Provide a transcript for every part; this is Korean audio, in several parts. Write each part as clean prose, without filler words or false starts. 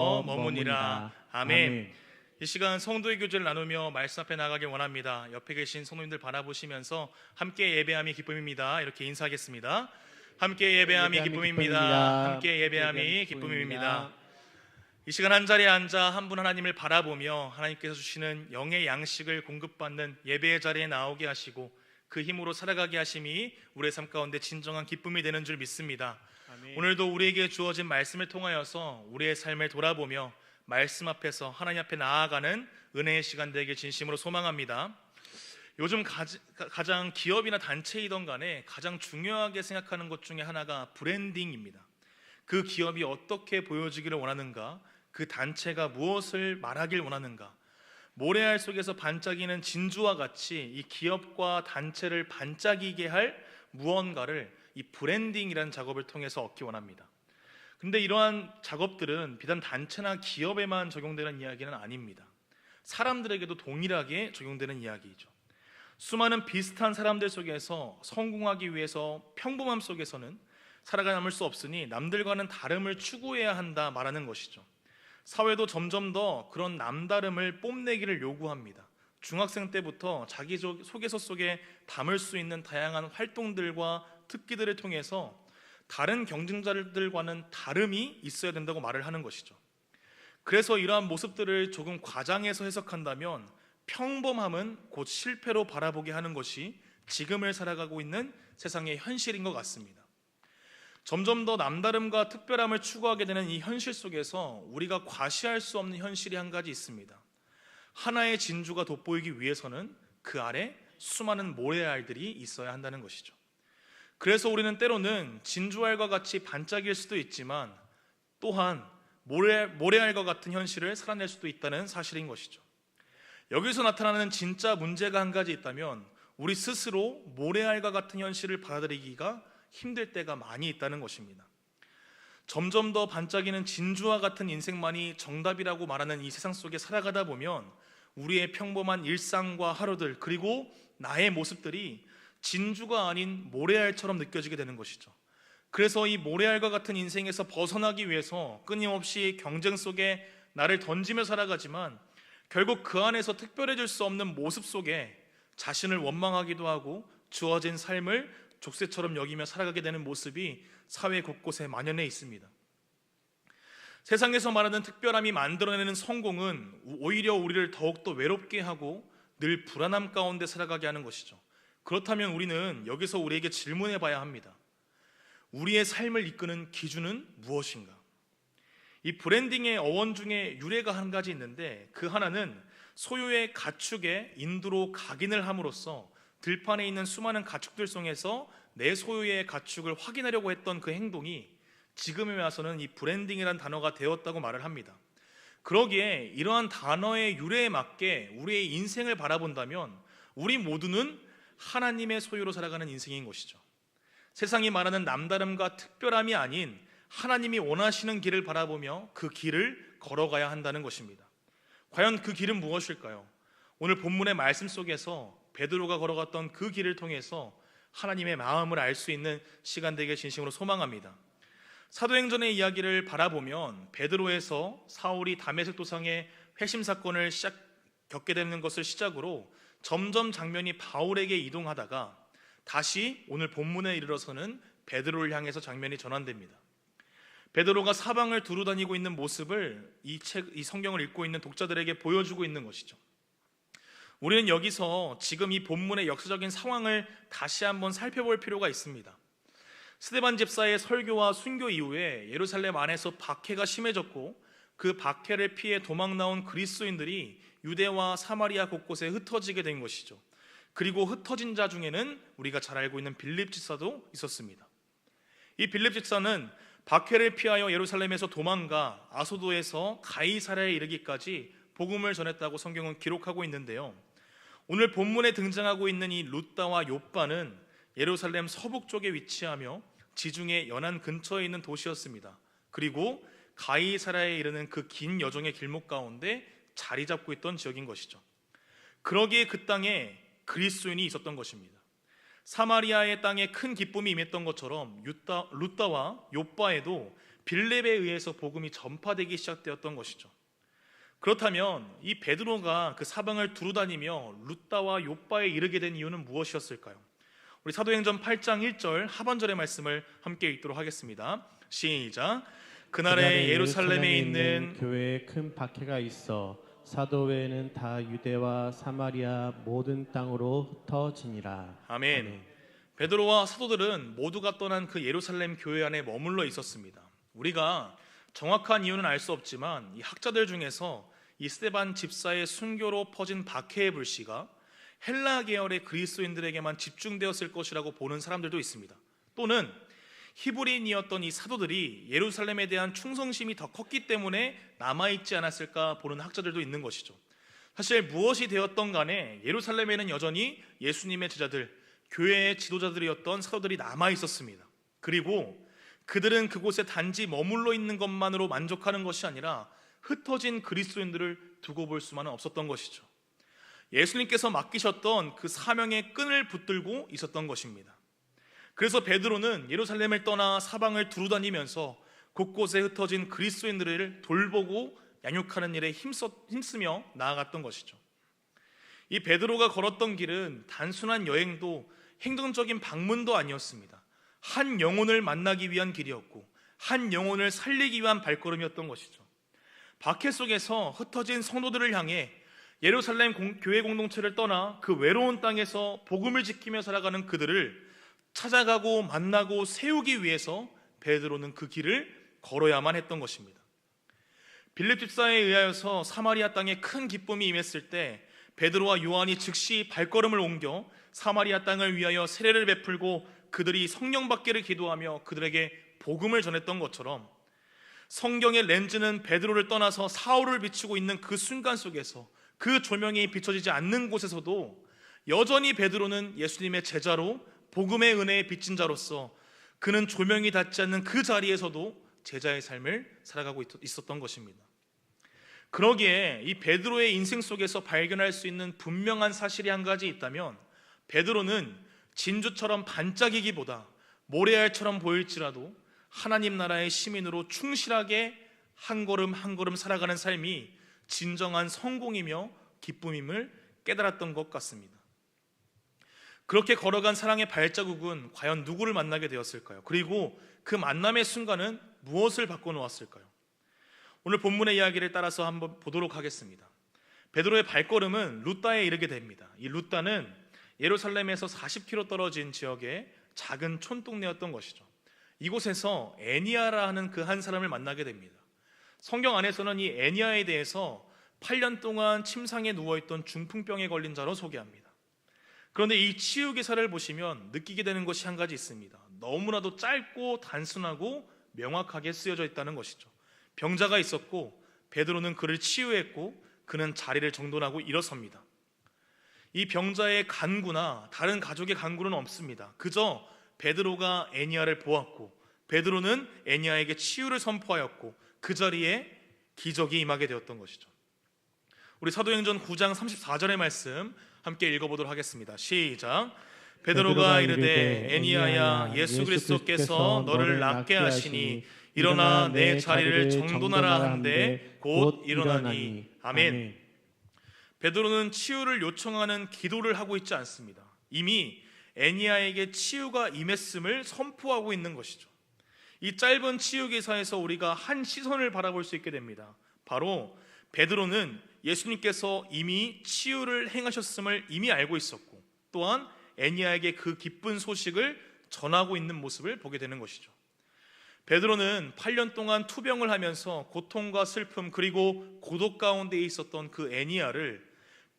머무니라. 아멘. 이 시간 성도의 교제를 나누며 말씀 앞에 나가길 원합니다. 옆에 계신 성도님들 바라보시면서 함께 예배함이 기쁨입니다. 이렇게 인사하겠습니다. 함께 예배함이 기쁨입니다. 함께 예배함이 기쁨입니다. 이 시간 한 자리에 앉아 한 분 하나님을 바라보며 하나님께서 주시는 영의 양식을 공급받는 예배의 자리에 나오게 하시고 그 힘으로 살아가게 하심이 우리의 삶 가운데 진정한 기쁨이 되는 줄 믿습니다. 아멘. 오늘도 우리에게 주어진 말씀을 통하여서 우리의 삶을 돌아보며 말씀 앞에서 하나님 앞에 나아가는 은혜의 시간 되길 진심으로 소망합니다. 요즘 가장 기업이나 단체이든 간에 가장 중요하게 생각하는 것 중에 하나가 브랜딩입니다. 그 기업이 어떻게 보여지기를 원하는가, 그 단체가 무엇을 말하길 원하는가, 모래알 속에서 반짝이는 진주와 같이 이 기업과 단체를 반짝이게 할 무언가를 이 브랜딩이라는 작업을 통해서 얻기 원합니다. 근데 이러한 작업들은 비단 단체나 기업에만 적용되는 이야기는 아닙니다. 사람들에게도 동일하게 적용되는 이야기이죠. 수많은 비슷한 사람들 속에서 성공하기 위해서 평범함 속에서는 살아가 남을 수 없으니 남들과는 다름을 추구해야 한다 말하는 것이죠. 사회도 점점 더 그런 남다름을 뽐내기를 요구합니다. 중학생 때부터 자기 소개서 속에 담을 수 있는 다양한 활동들과 특기들을 통해서 다른 경쟁자들과는 다름이 있어야 된다고 말을 하는 것이죠. 그래서 이러한 모습들을 조금 과장해서 해석한다면 평범함은 곧 실패로 바라보게 하는 것이 지금을 살아가고 있는 세상의 현실인 것 같습니다. 점점 더 남다름과 특별함을 추구하게 되는 이 현실 속에서 우리가 과시할 수 없는 현실이 한 가지 있습니다. 하나의 진주가 돋보이기 위해서는 그 아래 수많은 모래알들이 있어야 한다는 것이죠. 그래서 우리는 때로는 진주알과 같이 반짝일 수도 있지만 또한 모래알과 같은 현실을 살아낼 수도 있다는 사실인 것이죠. 여기서 나타나는 진짜 문제가 한 가지 있다면 우리 스스로 모래알과 같은 현실을 받아들이기가 힘들 때가 많이 있다는 것입니다. 점점 더 반짝이는 진주와 같은 인생만이 정답이라고 말하는 이 세상 속에 살아가다 보면 우리의 평범한 일상과 하루들 그리고 나의 모습들이 진주가 아닌 모래알처럼 느껴지게 되는 것이죠. 그래서 이 모래알과 같은 인생에서 벗어나기 위해서 끊임없이 경쟁 속에 나를 던지며 살아가지만 결국 그 안에서 특별해질 수 없는 모습 속에 자신을 원망하기도 하고 주어진 삶을 족쇄처럼 여기며 살아가게 되는 모습이 사회 곳곳에 만연해 있습니다. 세상에서 말하는 특별함이 만들어내는 성공은 오히려 우리를 더욱더 외롭게 하고 늘 불안함 가운데 살아가게 하는 것이죠. 그렇다면 우리는 여기서 우리에게 질문해 봐야 합니다. 우리의 삶을 이끄는 기준은 무엇인가? 이 브랜딩의 어원 중에 유래가 한 가지 있는데 그 하나는 소유의 가축의 인도로 각인을 함으로써 들판에 있는 수많은 가축들 속에서 내 소유의 가축을 확인하려고 했던 그 행동이 지금에 와서는 이 브랜딩이라는 단어가 되었다고 말을 합니다. 그러기에 이러한 단어의 유래에 맞게 우리의 인생을 바라본다면 우리 모두는 하나님의 소유로 살아가는 인생인 것이죠. 세상이 말하는 남다름과 특별함이 아닌 하나님이 원하시는 길을 바라보며 그 길을 걸어가야 한다는 것입니다. 과연 그 길은 무엇일까요? 오늘 본문의 말씀 속에서 베드로가 걸어갔던 그 길을 통해서 하나님의 마음을 알 수 있는 시간 되길 진심으로 소망합니다. 사도행전의 이야기를 바라보면 베드로에서 사울이 다메섹 도상의 회심 사건을 겪게 되는 것을 시작으로 점점 장면이 바울에게 이동하다가 다시 오늘 본문에 이르러서는 베드로를 향해서 장면이 전환됩니다. 베드로가 사방을 두루다니고 있는 모습을 이 성경을 읽고 있는 독자들에게 보여주고 있는 것이죠. 우리는 여기서 지금 이 본문의 역사적인 상황을 다시 한번 살펴볼 필요가 있습니다. 스데반 집사의 설교와 순교 이후에 예루살렘 안에서 박해가 심해졌고 그 박해를 피해 도망 나온 그리스도인들이 유대와 사마리아 곳곳에 흩어지게 된 것이죠. 그리고 흩어진 자 중에는 우리가 잘 알고 있는 빌립 집사도 있었습니다. 이 빌립 집사는 박해를 피하여 예루살렘에서 도망가 아소도에서 가이사랴에 이르기까지 복음을 전했다고 성경은 기록하고 있는데요. 오늘 본문에 등장하고 있는 이 루다와 욥바는 예루살렘 서북쪽에 위치하며 지중해 연안 근처에 있는 도시였습니다. 그리고 가이사랴에 이르는 그 긴 여정의 길목 가운데 자리 잡고 있던 지역인 것이죠. 그러기에 그 땅에 그리스도인이 있었던 것입니다. 사마리아의 땅에 큰 기쁨이 임했던 것처럼 루다와 욥바에도 빌립에 의해서 복음이 전파되기 시작되었던 것이죠. 그렇다면 이 베드로가 그 사방을 두루다니며 룻다와 욥바에 이르게 된 이유는 무엇이었을까요? 우리 사도행전 8장 1절 하반절의 말씀을 함께 읽도록 하겠습니다. 시작. 그날에 예루살렘에 있는 교회에 큰 박해가 있어 사도 외에는 다 유대와 사마리아 모든 땅으로 흩어지니라. 아멘. 베드로와 사도들은 모두가 떠난 그 예루살렘 교회 안에 머물러 있었습니다. 우리가 정확한 이유는 알 수 없지만 이 학자들 중에서 이 스데반 집사의 순교로 퍼진 박해의 불씨가 헬라 계열의 그리스도인들에게만 집중되었을 것이라고 보는 사람들도 있습니다. 또는 히브리인이었던 이 사도들이 예루살렘에 대한 충성심이 더 컸기 때문에 남아있지 않았을까 보는 학자들도 있는 것이죠. 사실 무엇이 되었던 간에 예루살렘에는 여전히 예수님의 제자들, 교회의 지도자들이었던 사도들이 남아있었습니다. 그리고 그들은 그곳에 단지 머물러 있는 것만으로 만족하는 것이 아니라 흩어진 그리스도인들을 두고 볼 수만은 없었던 것이죠. 예수님께서 맡기셨던 그 사명의 끈을 붙들고 있었던 것입니다. 그래서 베드로는 예루살렘을 떠나 사방을 두루다니면서 곳곳에 흩어진 그리스도인들을 돌보고 양육하는 일에 힘쓰며 나아갔던 것이죠. 이 베드로가 걸었던 길은 단순한 여행도 행정적인 방문도 아니었습니다. 한 영혼을 만나기 위한 길이었고 한 영혼을 살리기 위한 발걸음이었던 것이죠. 박해 속에서 흩어진 성도들을 향해 예루살렘 교회 공동체를 떠나 그 외로운 땅에서 복음을 지키며 살아가는 그들을 찾아가고 만나고 세우기 위해서 베드로는 그 길을 걸어야만 했던 것입니다. 빌립 집사에 의하여서 사마리아 땅에 큰 기쁨이 임했을 때 베드로와 요한이 즉시 발걸음을 옮겨 사마리아 땅을 위하여 세례를 베풀고 그들이 성령 받기를 기도하며 그들에게 복음을 전했던 것처럼 성경의 렌즈는 베드로를 떠나서 사울을 비추고 있는 그 순간 속에서 그 조명이 비춰지지 않는 곳에서도 여전히 베드로는 예수님의 제자로 복음의 은혜에 빚진 자로서 그는 조명이 닿지 않는 그 자리에서도 제자의 삶을 살아가고 있었던 것입니다. 그러기에 이 베드로의 인생 속에서 발견할 수 있는 분명한 사실이 한 가지 있다면 베드로는 진주처럼 반짝이기보다 모래알처럼 보일지라도 하나님 나라의 시민으로 충실하게 한 걸음 한 걸음 살아가는 삶이 진정한 성공이며 기쁨임을 깨달았던 것 같습니다. 그렇게 걸어간 사랑의 발자국은 과연 누구를 만나게 되었을까요? 그리고 그 만남의 순간은 무엇을 바꿔놓았을까요? 오늘 본문의 이야기를 따라서 한번 보도록 하겠습니다. 베드로의 발걸음은 룻다에 이르게 됩니다. 이 룻다는 예루살렘에서 40km 떨어진 지역의 작은 촌동네였던 것이죠. 이곳에서 애니아라 하는 그 한 사람을 만나게 됩니다. 성경 안에서는 이 애니아에 대해서 8년 동안 침상에 누워있던 중풍병에 걸린 자로 소개합니다. 그런데 이 치유 기사를 보시면 느끼게 되는 것이 한 가지 있습니다. 너무나도 짧고 단순하고 명확하게 쓰여져 있다는 것이죠. 병자가 있었고 베드로는 그를 치유했고 그는 자리를 정돈하고 일어섭니다. 이 병자의 간구나 다른 가족의 간구는 없습니다. 그저 베드로가 애니아를 보았고 베드로는 애니아에게 치유를 선포하였고 그 자리에 기적이 임하게 되었던 것이죠. 우리 사도행전 9장 34절의 말씀 함께 읽어보도록 하겠습니다. 시작. 베드로가 이르되 애니아야 예수 그리스도께서 너를 낫게 하시니 일어나 내 자리를 정돈하라 한데 곧 일어나니. 아멘. 베드로는 치유를 요청하는 기도를 하고 있지 않습니다. 이미 애니아에게 치유가 임했음을 선포하고 있는 것이죠. 이 짧은 치유 기사에서 우리가 한 시선을 바라볼 수 있게 됩니다. 바로 베드로는 예수님께서 이미 치유를 행하셨음을 이미 알고 있었고 또한 애니아에게 그 기쁜 소식을 전하고 있는 모습을 보게 되는 것이죠. 베드로는 8년 동안 투병을 하면서 고통과 슬픔 그리고 고독 가운데 있었던 그 애니아를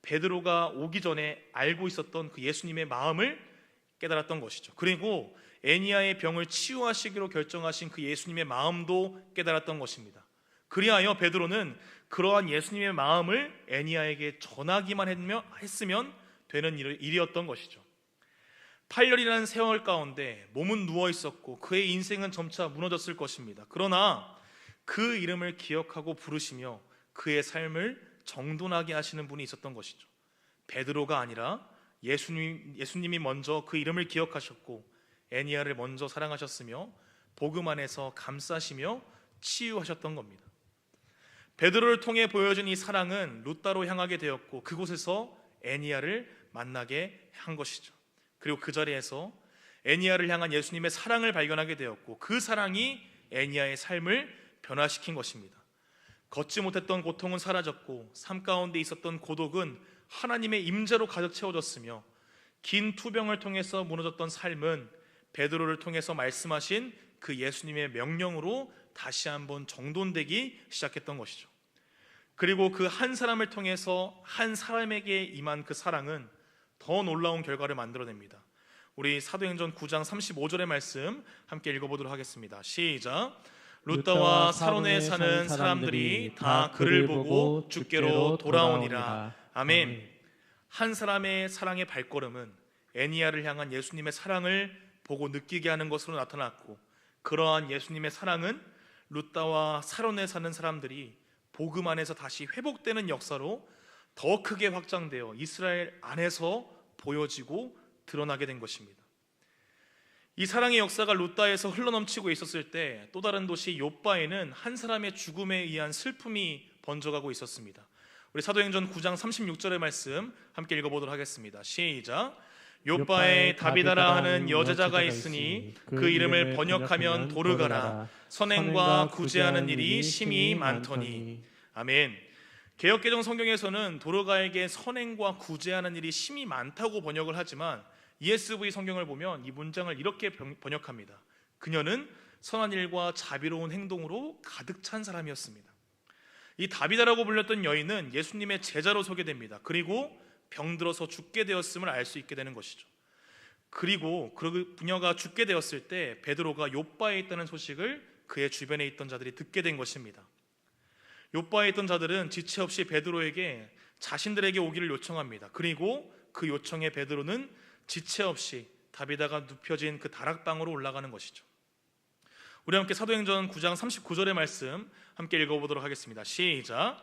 베드로가 오기 전에 알고 있었던 그 예수님의 마음을 깨달았던 것이죠. 그리고 애니아의 병을 치유하시기로 결정하신 그 예수님의 마음도 깨달았던 것입니다. 그리하여 베드로는 그러한 예수님의 마음을 애니아에게 전하기만 했으면 되는 일이었던 것이죠. 8년이라는 세월 가운데 몸은 누워 있었고 그의 인생은 점차 무너졌을 것입니다. 그러나 그 이름을 기억하고 부르시며 그의 삶을 정돈하게 하시는 분이 있었던 것이죠. 베드로가 아니라 예수님이 먼저 그 이름을 기억하셨고 애니아를 먼저 사랑하셨으며 복음 안에서 감싸시며 치유하셨던 겁니다. 베드로를 통해 보여준 이 사랑은 룻다로 향하게 되었고 그곳에서 애니야를 만나게 한 것이죠. 그리고 그 자리에서 애니야를 향한 예수님의 사랑을 발견하게 되었고 그 사랑이 애니야의 삶을 변화시킨 것입니다. 걷지 못했던 고통은 사라졌고 삶 가운데 있었던 고독은 하나님의 임재로 가득 채워졌으며 긴 투병을 통해서 무너졌던 삶은 베드로를 통해서 말씀하신 그 예수님의 명령으로 다시 한번 정돈되기 시작했던 것이죠. 그리고 그 한 사람을 통해서 한 사람에게 임한 그 사랑은 더 놀라운 결과를 만들어냅니다. 우리 사도행전 9장 35절의 말씀 함께 읽어보도록 하겠습니다. 시작. 룻다와 사론에 사는 사람들이 다 그를 보고 주께로 돌아오니라. 아멘. 한 사람의 사랑의 발걸음은 애니야를 향한 예수님의 사랑을 보고 느끼게 하는 것으로 나타났고 그러한 예수님의 사랑은 룻다와 사론에 사는 사람들이 복음 안에서 다시 회복되는 역사로 더 크게 확장되어 이스라엘 안에서 보여지고 드러나게 된 것입니다. 이 사랑의 역사가 룻다에서 흘러넘치고 있었을 때 또 다른 도시 욥바에는 한 사람의 죽음에 의한 슬픔이 번져가고 있었습니다. 우리 사도행전 9장 36절의 말씀 함께 읽어보도록 하겠습니다. 시작. 욥바에 다비다라 하는 여제자가 있으니 그 이름을 번역하면 도르가라. 선행과 구제하는 일이 심히 많더니. 아멘. 개역개정 성경에서는 도르가에게 선행과 구제하는 일이 심히 많다고 번역을 하지만 ESV 성경을 보면 이 문장을 이렇게 번역합니다. 그녀는 선한 일과 자비로운 행동으로 가득 찬 사람이었습니다. 이 다비다라고 불렸던 여인은 예수님의 제자로 소개됩니다. 그리고 병들어서 죽게 되었음을 알 수 있게 되는 것이죠. 그리고 그녀가 죽게 되었을 때 베드로가 욥바에 있다는 소식을 그의 주변에 있던 자들이 듣게 된 것입니다. 욥바에 있던 자들은 지체 없이 베드로에게 자신들에게 오기를 요청합니다. 그리고 그 요청에 베드로는 지체 없이 다비다가 눕혀진 그 다락방으로 올라가는 것이죠. 우리 함께 사도행전 9장 39절의 말씀 함께 읽어보도록 하겠습니다. 시작.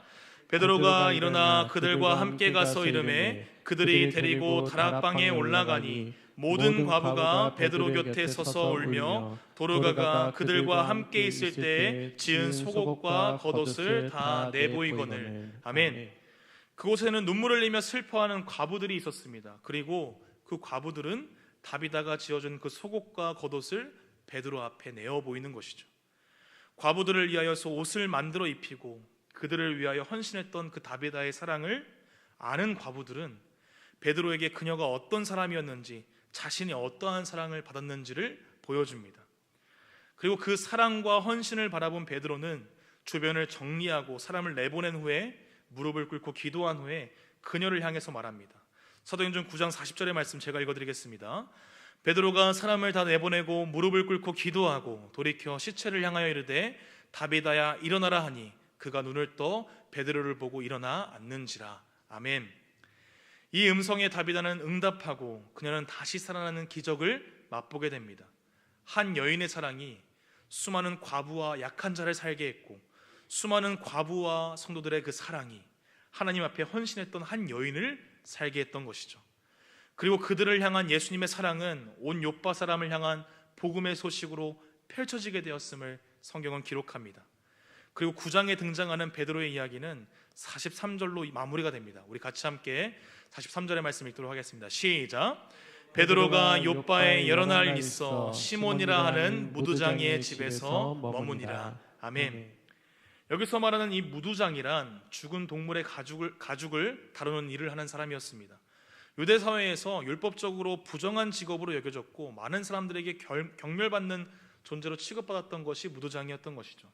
베드로가 일어나 그들과 함께 가서 이르매 그들이 데리고 다락방에 올라가니 모든 과부가 베드로 곁에 서서 울며 도르가가 그들과 함께 있을 때 지은 속옷과 겉옷을 다 내보이거늘. 아멘. 그곳에는 눈물을 흘리며 슬퍼하는 과부들이 있었습니다. 그리고 그 과부들은 다비다가 지어준 그 속옷과 겉옷을 베드로 앞에 내어 보이는 것이죠. 과부들을 위하여서 옷을 만들어 입히고 그들을 위하여 헌신했던 그 다비다의 사랑을 아는 과부들은 베드로에게 그녀가 어떤 사람이었는지 자신이 어떠한 사랑을 받았는지를 보여줍니다. 그리고 그 사랑과 헌신을 바라본 베드로는 주변을 정리하고 사람을 내보낸 후에 무릎을 꿇고 기도한 후에 그녀를 향해서 말합니다. 사도행전 9장 40절의 말씀 제가 읽어드리겠습니다. 베드로가 사람을 다 내보내고 무릎을 꿇고 기도하고 돌이켜 시체를 향하여 이르되 다비다야 일어나라 하니 그가 눈을 떠 베드로를 보고 일어나 앉는지라. 아멘. 이 음성에 다비다는 응답하고 그녀는 다시 살아나는 기적을 맛보게 됩니다. 한 여인의 사랑이 수많은 과부와 약한 자를 살게 했고 수많은 과부와 성도들의 그 사랑이 하나님 앞에 헌신했던 한 여인을 살게 했던 것이죠. 그리고 그들을 향한 예수님의 사랑은 온 욥바 사람을 향한 복음의 소식으로 펼쳐지게 되었음을 성경은 기록합니다. 그리고 9장에 등장하는 베드로의 이야기는 43절로 마무리가 됩니다. 우리 같이 함께 43절의 말씀 읽도록 하겠습니다. 시작. 베드로가 욥바에 여러 날 있어 시몬이라 하는 무두장이의 집에서 머무니라. 아멘. 여기서 말하는 이 무두장이란 죽은 동물의 가죽을 다루는 일을 하는 사람이었습니다. 유대 사회에서 율법적으로 부정한 직업으로 여겨졌고 많은 사람들에게 경멸받는 존재로 취급받았던 것이 무두장이었던 것이죠.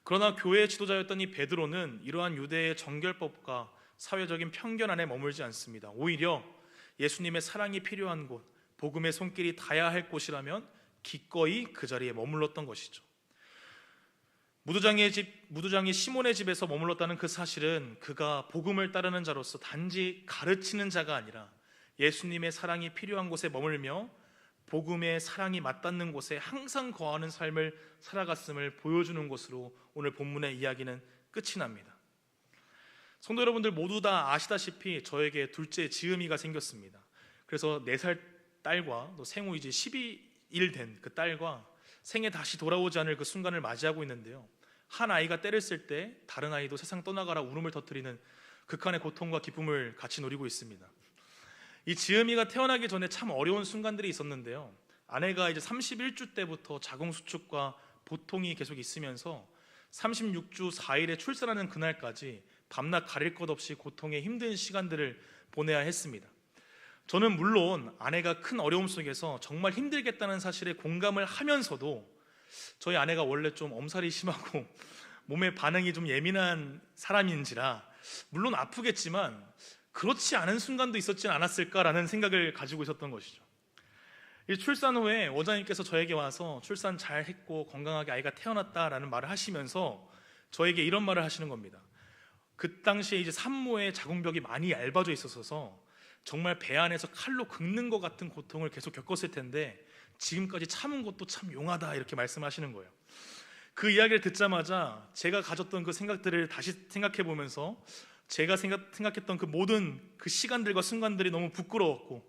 그러나 교회의 지도자였던 이 베드로는 이러한 유대의 정결법과 사회적인 편견 안에 머물지 않습니다. 오히려 예수님의 사랑이 필요한 곳, 복음의 손길이 닿아야 할 곳이라면 기꺼이 그 자리에 머물렀던 것이죠. 무두장이 시몬의 집에서 머물렀다는 그 사실은 그가 복음을 따르는 자로서 단지 가르치는 자가 아니라 예수님의 사랑이 필요한 곳에 머물며 복음의 사랑이 맞닿는 곳에 항상 거하는 삶을 살아갔음을 보여주는 것으로 오늘 본문의 이야기는 끝이 납니다. 성도 여러분들 모두 다 아시다시피 저에게 둘째 지음이가 생겼습니다. 그래서 4살 딸과 또 생후 이제 12일 된 그 딸과 생에 다시 돌아오지 않을 그 순간을 맞이하고 있는데요. 한 아이가 때를 쓸 때 다른 아이도 세상 떠나가라 울음을 터뜨리는 극한의 고통과 기쁨을 같이 누리고 있습니다. 이 지음이가 태어나기 전에 참 어려운 순간들이 있었는데요. 아내가 이제 31주 때부터 자궁수축과 보통이 계속 있으면서 36주 4일에 출산하는 그날까지 밤낮 가릴 것 없이 고통에 힘든 시간들을 보내야 했습니다. 저는 물론 아내가 큰 어려움 속에서 정말 힘들겠다는 사실에 공감을 하면서도 저희 아내가 원래 좀 엄살이 심하고 몸에 반응이 좀 예민한 사람인지라 물론 아프겠지만 그렇지 않은 순간도 있었지 않았을까라는 생각을 가지고 있었던 것이죠. 이 출산 후에 원장님께서 저에게 와서 출산 잘 했고 건강하게 아이가 태어났다라는 말을 하시면서 저에게 이런 말을 하시는 겁니다. 그 당시에 이제 산모의 자궁벽이 많이 얇아져 있어서 정말 배 안에서 칼로 긁는 것 같은 고통을 계속 겪었을 텐데 지금까지 참은 것도 참 용하다 이렇게 말씀하시는 거예요. 그 이야기를 듣자마자 제가 가졌던 그 생각들을 다시 생각해 보면서 제가 생각했던 그 모든 그 시간들과 순간들이 너무 부끄러웠고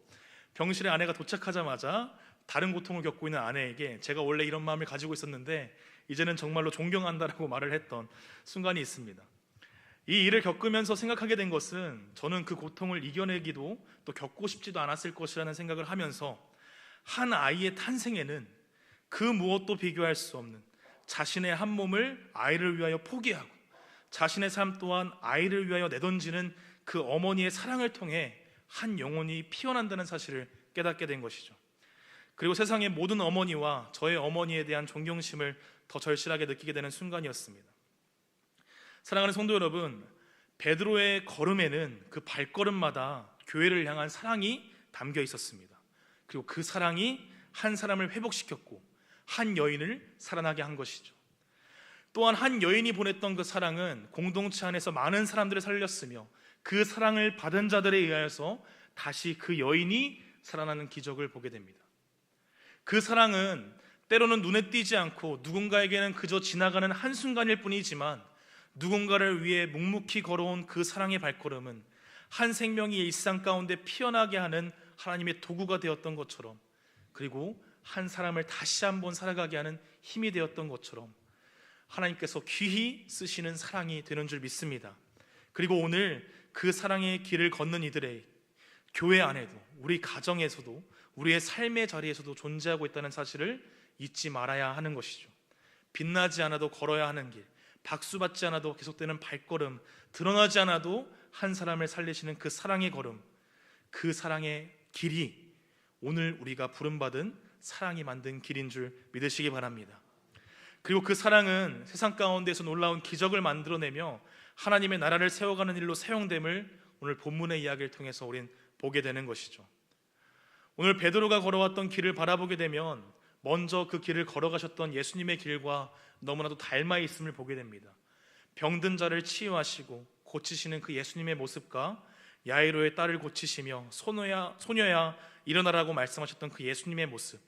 병실에 아내가 도착하자마자 다른 고통을 겪고 있는 아내에게 제가 원래 이런 마음을 가지고 있었는데 이제는 정말로 존경한다라고 말을 했던 순간이 있습니다. 이 일을 겪으면서 생각하게 된 것은 저는 그 고통을 이겨내기도 또 겪고 싶지도 않았을 것이라는 생각을 하면서 한 아이의 탄생에는 그 무엇도 비교할 수 없는 자신의 한 몸을 아이를 위하여 포기하고 자신의 삶 또한 아이를 위하여 내던지는 그 어머니의 사랑을 통해 한 영혼이 피어난다는 사실을 깨닫게 된 것이죠. 그리고 세상의 모든 어머니와 저의 어머니에 대한 존경심을 더 절실하게 느끼게 되는 순간이었습니다. 사랑하는 성도 여러분, 베드로의 걸음에는 그 발걸음마다 교회를 향한 사랑이 담겨 있었습니다. 그리고 그 사랑이 한 사람을 회복시켰고 한 여인을 살아나게 한 것이죠. 또한 한 여인이 보냈던 그 사랑은 공동체 안에서 많은 사람들을 살렸으며 그 사랑을 받은 자들에 의하여서 다시 그 여인이 살아나는 기적을 보게 됩니다. 그 사랑은 때로는 눈에 띄지 않고 누군가에게는 그저 지나가는 한순간일 뿐이지만 누군가를 위해 묵묵히 걸어온 그 사랑의 발걸음은 한 생명이 일상 가운데 피어나게 하는 하나님의 도구가 되었던 것처럼, 그리고 한 사람을 다시 한번 살아가게 하는 힘이 되었던 것처럼 하나님께서 귀히 쓰시는 사랑이 되는 줄 믿습니다. 그리고 오늘 그 사랑의 길을 걷는 이들의 교회 안에도, 우리 가정에서도, 우리의 삶의 자리에서도 존재하고 있다는 사실을 잊지 말아야 하는 것이죠. 빛나지 않아도 걸어야 하는 길, 박수받지 않아도 계속되는 발걸음, 드러나지 않아도 한 사람을 살리시는 그 사랑의 걸음, 그 사랑의 길이 오늘 우리가 부름받은 사랑이 만든 길인 줄 믿으시기 바랍니다. 그리고 그 사랑은 세상 가운데서 놀라운 기적을 만들어내며 하나님의 나라를 세워가는 일로 사용됨을 오늘 본문의 이야기를 통해서 우린 보게 되는 것이죠. 오늘 베드로가 걸어왔던 길을 바라보게 되면 먼저 그 길을 걸어가셨던 예수님의 길과 너무나도 닮아 있음을 보게 됩니다. 병든 자를 치유하시고 고치시는 그 예수님의 모습과 야이로의 딸을 고치시며 소녀야 일어나라고 말씀하셨던 그 예수님의 모습,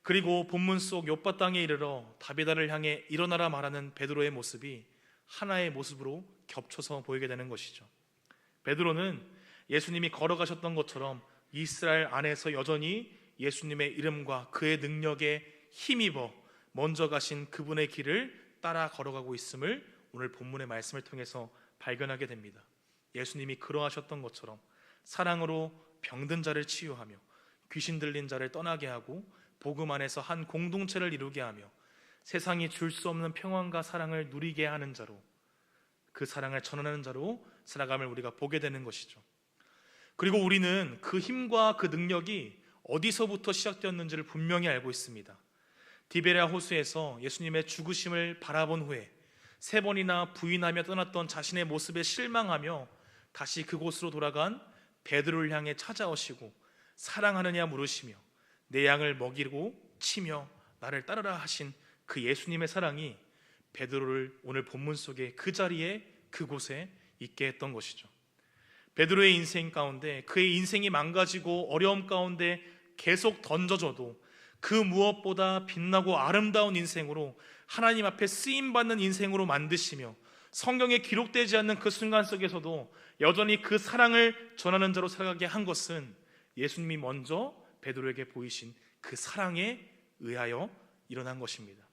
그리고 본문 속 욥바 땅에 이르러 다비다를 향해 일어나라 말하는 베드로의 모습이 하나의 모습으로 겹쳐서 보이게 되는 것이죠. 베드로는 예수님이 걸어가셨던 것처럼 이스라엘 안에서 여전히 예수님의 이름과 그의 능력에 힘입어 먼저 가신 그분의 길을 따라 걸어가고 있음을 오늘 본문의 말씀을 통해서 발견하게 됩니다. 예수님이 그러하셨던 것처럼 사랑으로 병든 자를 치유하며 귀신 들린 자를 떠나게 하고 복음 안에서 한 공동체를 이루게 하며 세상이 줄 수 없는 평안과 사랑을 누리게 하는 자로, 그 사랑을 전하는 자로 살아감을 우리가 보게 되는 것이죠. 그리고 우리는 그 힘과 그 능력이 어디서부터 시작되었는지를 분명히 알고 있습니다. 디베랴 호수에서 예수님의 죽으심을 바라본 후에 3번이나 부인하며 떠났던 자신의 모습에 실망하며 다시 그곳으로 돌아간 베드로를 향해 찾아오시고 사랑하느냐 물으시며 내 양을 먹이고 치며 나를 따르라 하신 그 예수님의 사랑이 베드로를 오늘 본문 속에 그 자리에 그곳에 있게 했던 것이죠. 베드로의 인생 가운데 그의 인생이 망가지고 어려움 가운데 계속 던져져도 그 무엇보다 빛나고 아름다운 인생으로 하나님 앞에 쓰임받는 인생으로 만드시며 성경에 기록되지 않는 그 순간 속에서도 여전히 그 사랑을 전하는 자로 살아가게 한 것은 예수님이 먼저 베드로에게 보이신 그 사랑에 의하여 일어난 것입니다.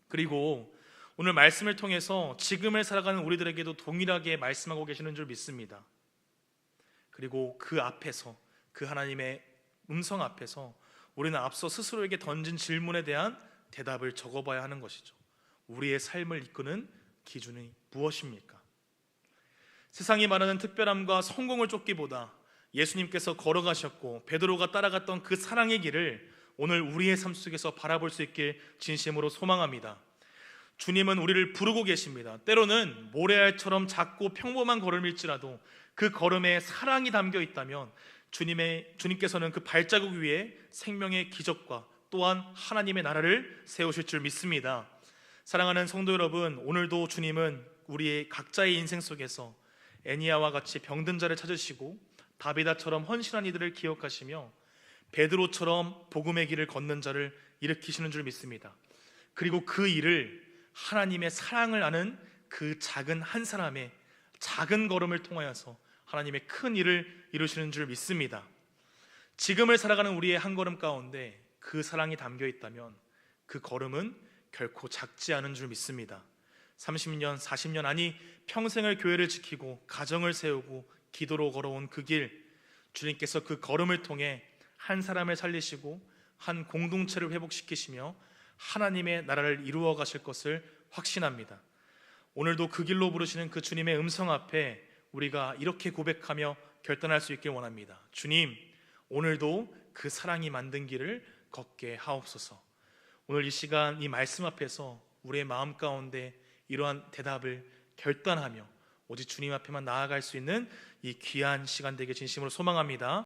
그리고 오늘 말씀을 통해서 지금을 살아가는 우리들에게도 동일하게 말씀하고 계시는 줄 믿습니다. 그리고 그 앞에서, 그 하나님의 음성 앞에서 우리는 앞서 스스로에게 던진 질문에 대한 대답을 적어봐야 하는 것이죠. 우리의 삶을 이끄는 기준이 무엇입니까? 세상이 말하는 특별함과 성공을 쫓기보다 예수님께서 걸어가셨고 베드로가 따라갔던 그 사랑의 길을 오늘 우리의 삶 속에서 바라볼 수 있길 진심으로 소망합니다. 주님은 우리를 부르고 계십니다. 때로는 모래알처럼 작고 평범한 걸음일지라도 그 걸음에 사랑이 담겨 있다면 주님께서는 그 발자국 위에 생명의 기적과 또한 하나님의 나라를 세우실 줄 믿습니다. 사랑하는 성도 여러분, 오늘도 주님은 우리의 각자의 인생 속에서 애니야와 같이 병든 자를 찾으시고 다비다처럼 헌신한 이들을 기억하시며 베드로처럼 복음의 길을 걷는 자를 일으키시는 줄 믿습니다. 그리고 그 일을 하나님의 사랑을 아는 그 작은 한 사람의 작은 걸음을 통하여서 하나님의 큰 일을 이루시는 줄 믿습니다. 지금을 살아가는 우리의 한 걸음 가운데 그 사랑이 담겨 있다면 그 걸음은 결코 작지 않은 줄 믿습니다. 30년, 40년 아니 평생을 교회를 지키고 가정을 세우고 기도로 걸어온 그 길, 주님께서 그 걸음을 통해 한 사람을 살리시고 한 공동체를 회복시키시며 하나님의 나라를 이루어 가실 것을 확신합니다. 오늘도 그 길로 부르시는 그 주님의 음성 앞에 우리가 이렇게 고백하며 결단할 수 있길 원합니다. 주님, 오늘도 그 사랑이 만든 길을 걷게 하옵소서. 오늘 이 시간 이 말씀 앞에서 우리의 마음 가운데 이러한 대답을 결단하며 오직 주님 앞에만 나아갈 수 있는 이 귀한 시간 되게 진심으로 소망합니다.